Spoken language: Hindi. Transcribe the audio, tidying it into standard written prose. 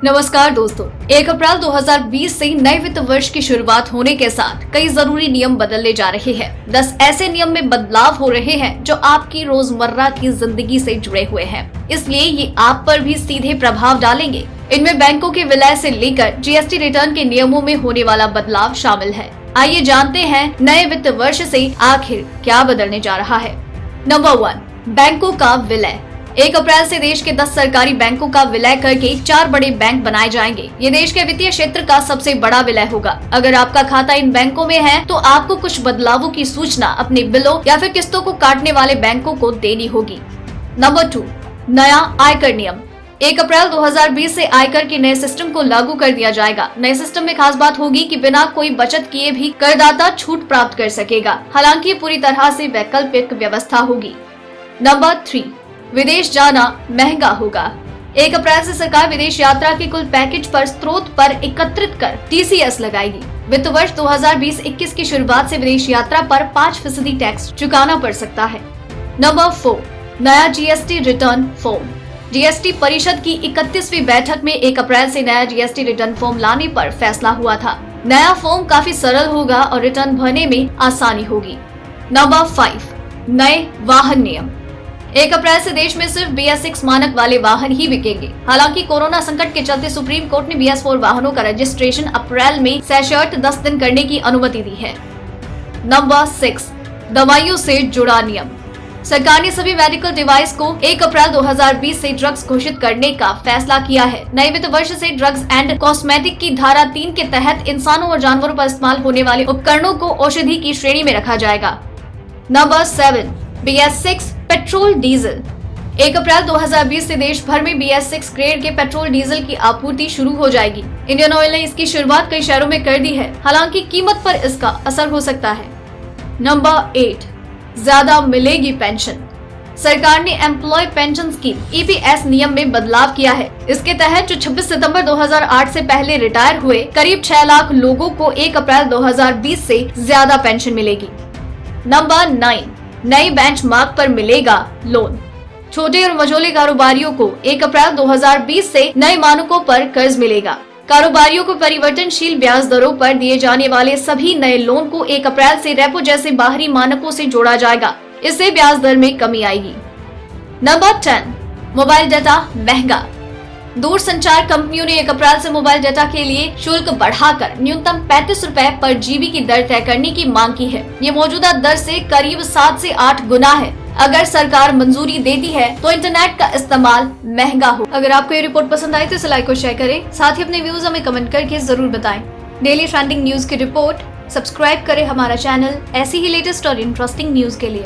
नमस्कार दोस्तों, 1 अप्रैल 2020 से नए वित्त वर्ष की शुरुआत होने के साथ कई जरूरी नियम बदलने जा रहे हैं। 10 ऐसे नियम में बदलाव हो रहे हैं जो आपकी रोजमर्रा की जिंदगी से जुड़े हुए हैं, इसलिए ये आप पर भी सीधे प्रभाव डालेंगे। इनमें बैंकों के विलय से लेकर जीएसटी रिटर्न के नियमों में होने वाला बदलाव शामिल है। आइए जानते हैं नए वित्त वर्ष से आखिर क्या बदलने जा रहा है। नंबर 1, बैंकों का विलय। 1 अप्रैल से देश के 10 सरकारी बैंकों का विलय करके 4 बड़े बैंक बनाए जाएंगे। ये देश के वित्तीय क्षेत्र का सबसे बड़ा विलय होगा। अगर आपका खाता इन बैंकों में है तो आपको कुछ बदलावों की सूचना अपने बिलों या फिर किस्तों को काटने वाले बैंकों को देनी होगी। नंबर 2, नया आयकर नियम। 1 अप्रैल 2020 से आयकर के नए सिस्टम को लागू कर दिया जाएगा। नए सिस्टम में खास बात होगी कि बिना कोई बचत किए भी करदाता छूट प्राप्त कर सकेगा। हालांकि पूरी तरह से वैकल्पिक व्यवस्था होगी। नंबर 3, विदेश जाना महंगा होगा। 1 अप्रैल से सरकार विदेश यात्रा के कुल पैकेज पर स्रोत पर एकत्रित कर टीसीएस लगाएगी। वित्त वर्ष 2020-21 की शुरुआत से विदेश यात्रा पर 5% टैक्स चुकाना पड़ सकता है। नंबर 4, नया जीएसटी रिटर्न फॉर्म। जीएसटी परिषद की 31वीं बैठक में 1 अप्रैल से नया जीएसटी रिटर्न फॉर्म लाने पर फैसला हुआ था। नया फॉर्म काफी सरल होगा और रिटर्न भरने में आसानी होगी। नंबर 5, नए वाहन नियम। 1 अप्रैल से देश में सिर्फ BS6 मानक वाले वाहन ही बिकेंगे। हालांकि कोरोना संकट के चलते सुप्रीम कोर्ट ने BS4 वाहनों का रजिस्ट्रेशन अप्रैल में सशर्त 10 दिन करने की अनुमति दी है। नंबर 6, दवाइयों से जुड़ा नियम। सरकार ने सभी मेडिकल डिवाइस को 1 अप्रैल 2020 से ड्रग्स घोषित करने का फैसला किया है। नए वित्त वर्ष से ड्रग्स एंड कॉस्मेटिक की धारा 3 के तहत इंसानों और जानवरों पर इस्तेमाल होने वाले उपकरणों को औषधि की श्रेणी में रखा जाएगा। Number 7, BS6 petrol diesel. 1 अप्रैल 2020 से देश भर में BS6 ग्रेड के पेट्रोल डीजल की आपूर्ति शुरू हो जाएगी। इंडियन ऑयल ने इसकी शुरुआत कई शहरों में कर दी है। हालांकि कीमत पर इसका असर हो सकता है। नंबर 8, ज्यादा मिलेगी पेंशन। सरकार ने एम्प्लॉय पेंशन स्कीम EPS नियम में बदलाव किया है। इसके तहत जो 26 सितंबर 2008 से पहले रिटायर हुए करीब 6 लाख लोगों को 1 अप्रैल 2020 से ज्यादा पेंशन मिलेगी। नंबर 9, नई बेंचमार्क पर मिलेगा लोन। छोटे और मझोले कारोबारियों को 1 अप्रैल 2020 से नए मानकों पर कर्ज मिलेगा। कारोबारियों को परिवर्तनशील ब्याज दरों पर दिए जाने वाले सभी नए लोन को 1 अप्रैल से रेपो जैसे बाहरी मानकों से जोड़ा जाएगा। इससे ब्याज दर में कमी आएगी। नंबर 10, मोबाइल डाटा महंगा। दूरसंचार कंपनियों ने 1 अप्रैल से मोबाइल डाटा के लिए शुल्क बढ़ाकर न्यूनतम 35 रुपए पर GB की दर तय करने की मांग की है। ये मौजूदा दर से करीब 7 से 8 गुना है। अगर सरकार मंजूरी देती है तो इंटरनेट का इस्तेमाल महंगा हो। अगर आपको ये रिपोर्ट पसंद आई तो इसे लाइक और शेयर करें। साथ ही अपने व्यूज हमें कमेंट करके जरूर बताएं। डेली ट्रेंडिंग न्यूज की रिपोर्ट सब्सक्राइब करें हमारा चैनल ऐसी ही लेटेस्ट और इंटरेस्टिंग न्यूज के लिए।